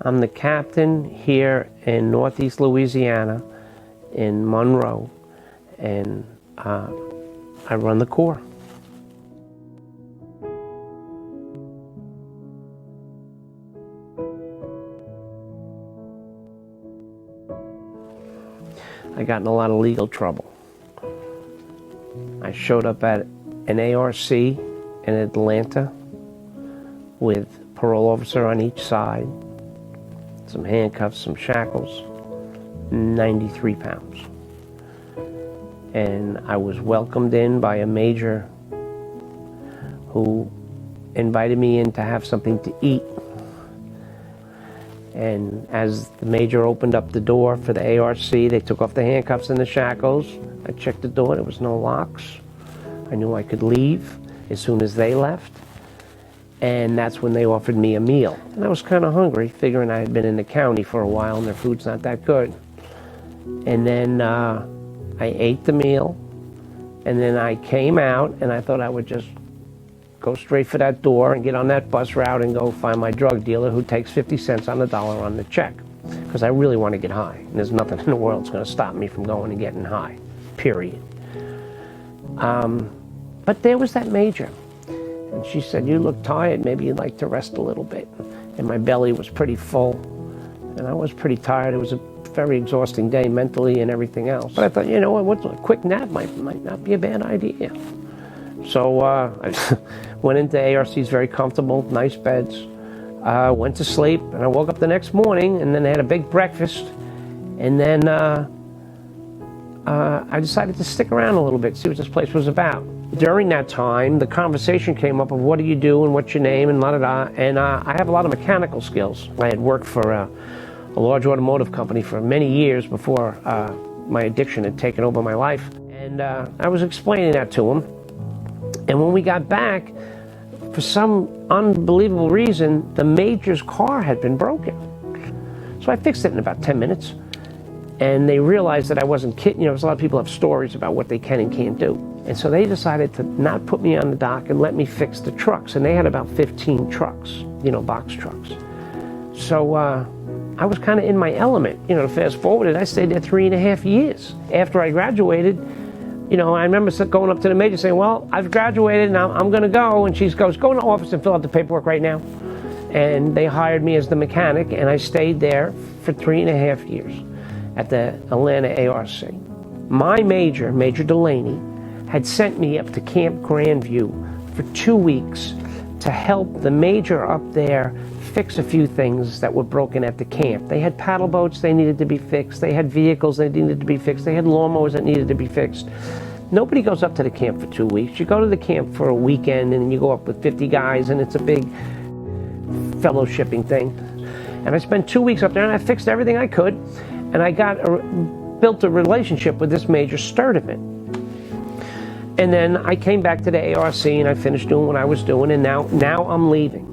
I'm the captain here in Northeast Louisiana, in Monroe, and I run the Corps. I got in a lot of legal trouble. I showed up at an ARC in Atlanta with a parole officer on each side, some handcuffs, some shackles, 93 pounds. And I was welcomed in by a major who invited me in to have something to eat. And as the major opened up the door for the ARC, they took off the handcuffs and the shackles. I checked the door, there was no locks. I knew I could leave as soon as they left. And that's when they offered me a meal. And I was kind of hungry, figuring I had been in the county for a while and their food's not that good. And then I ate the meal, and then I came out, and I thought I would just go straight for that door and get on that bus route and go find my drug dealer who takes 50 cents on the dollar on the check. Because I really want to get high. And there's nothing in the world that's going to stop me from going and getting high, period. But there was that major. And she said, "You look tired, maybe you'd like to rest a little bit." And my belly was pretty full. And I was pretty tired. It was a very exhausting day mentally and everything else. But I thought, you know what, a quick nap might not be a bad idea. So I went into ARC's, very comfortable, nice beds. Went to sleep, and I woke up the next morning, and then I had a big breakfast. And then I decided to stick around a little bit, see what this place was about. During that time, the conversation came up of what do you do and what's your name and la-da-da. And I have a lot of mechanical skills. I had worked for a large automotive company for many years before my addiction had taken over my life. And I was explaining that to him. And when we got back, for some unbelievable reason, the major's car had been broken. So I fixed it in about 10 minutes. And they realized that I wasn't kidding. You know, there's a lot of people have stories about what they can and can't do. And so they decided to not put me on the dock and let me fix the trucks. And they had about 15 trucks, you know, box trucks. So I was kind of in my element. You know, to fast forward, I stayed there 3.5 years. After I graduated, you know, I remember going up to the major saying, "Well, I've graduated, now I'm going to go." And she goes, "Go in the office and fill out the paperwork right now." And they hired me as the mechanic, and I stayed there for 3.5 years at the Atlanta ARC. My major, Major Delaney, had sent me up to Camp Grandview for 2 weeks to help the major up there fix a few things that were broken at the camp. They had paddle boats they needed to be fixed. They had vehicles that needed to be fixed. They had lawnmowers that needed to be fixed. Nobody goes up to the camp for 2 weeks. You go to the camp for a weekend, and then you go up with 50 guys, and it's a big fellowshipping thing. And I spent 2 weeks up there, and I fixed everything I could, and I built a relationship with this Major Sturdivant. And then I came back to the ARC, and I finished doing what I was doing, and now I'm leaving.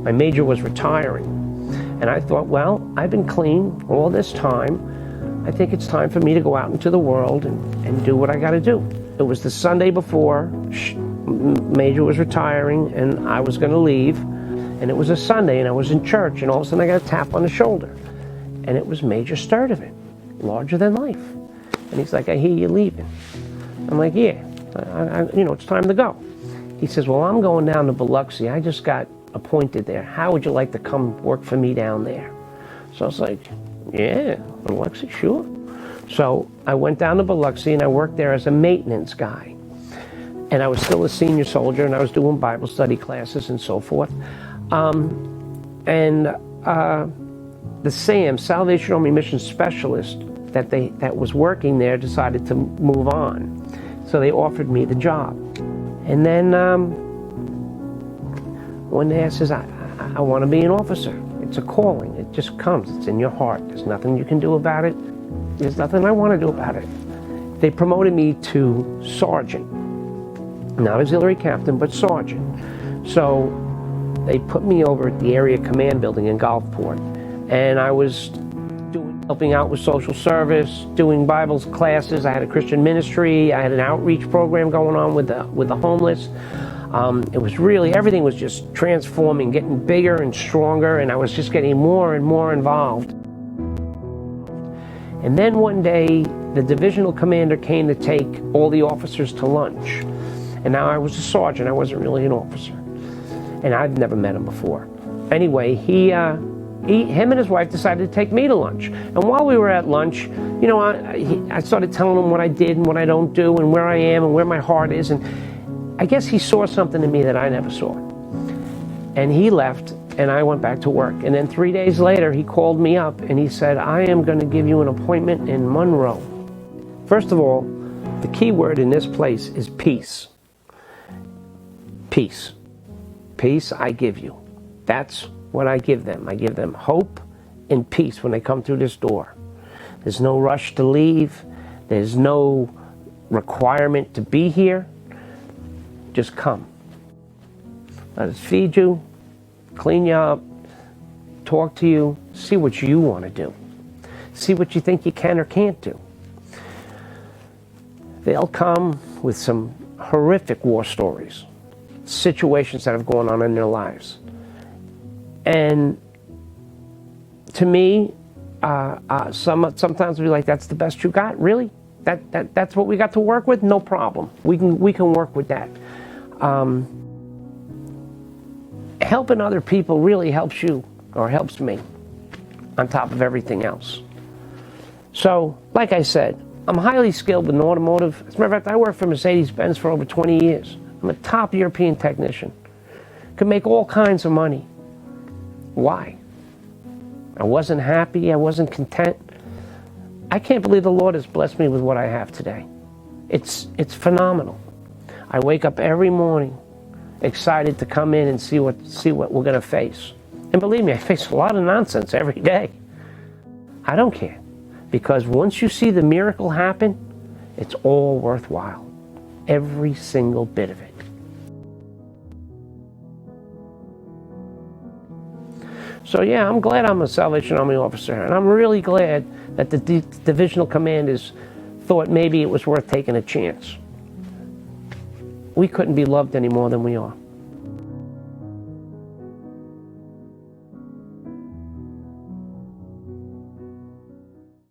My major was retiring. And I thought, well, I've been clean all this time. I think it's time for me to go out into the world and do what I got to do. It was the Sunday before Major was retiring, and I was going to leave. And it was a Sunday, and I was in church, and all of a sudden I got a tap on the shoulder. And it was Major Sturdivant, larger than life. And he's like, "I hear you're leaving." I'm like, "Yeah, you know, it's time to go." He says, "Well, I'm going down to Biloxi. I just got appointed there. How would you like to come work for me down there?" So I was like, "Yeah, Biloxi, sure." So I went down to Biloxi, and I worked there as a maintenance guy. And I was still a senior soldier, and I was doing Bible study classes and so forth. The SAM, Salvation Army Mission Specialist, that was working there decided to move on. So they offered me the job. And then one day I says, I want to be an officer. It's a calling. It just comes. It's in your heart. There's nothing you can do about it. There's nothing I want to do about it. They promoted me to sergeant. Not auxiliary captain, but sergeant. So they put me over at the area command building in Gulfport. And I was helping out with social service, doing Bible classes. I had a Christian ministry. I had an outreach program going on with the homeless. It was really, everything was just transforming, getting bigger and stronger, and I was just getting more and more involved. And then one day, the divisional commander came to take all the officers to lunch. And now I was a sergeant, I wasn't really an officer. And I'd never met him before. Anyway, him and his wife decided to take me to lunch. And while we were at lunch, you know, I started telling him what I did and what I don't do and where I am and where my heart is. And I guess he saw something in me that I never saw. And he left, and I went back to work. And then 3 days later, he called me up and he said, I am going to give you an appointment in Monroe. First of all, the key word in this place is peace. Peace. Peace I give you. That's what I give them. I give them hope and peace when they come through this door. There's no rush to leave. There's no requirement to be here. Just come. Let us feed you, clean you up, talk to you, see what you want to do. See what you think you can or can't do. They'll come with some horrific war stories, situations that have gone on in their lives. And to me, sometimes we're like, that's the best you got? Really? That's what we got to work with? No problem. We can work with that. Helping other people really helps you, or helps me, on top of everything else. So, like I said, I'm highly skilled in automotive. As a matter of fact, I worked for Mercedes-Benz for over 20 years. I'm a top European technician. Could make all kinds of money. Why? I wasn't happy. I wasn't content. I can't believe the Lord has blessed me with what I have today. It's phenomenal. I wake up every morning excited to come in and see what we're going to face. And believe me, I face a lot of nonsense every day. I don't care. Because once you see the miracle happen, it's all worthwhile. Every single bit of it. So yeah, I'm glad I'm a Salvation Army officer, and I'm really glad that the divisional commanders thought maybe it was worth taking a chance. We couldn't be loved any more than we are.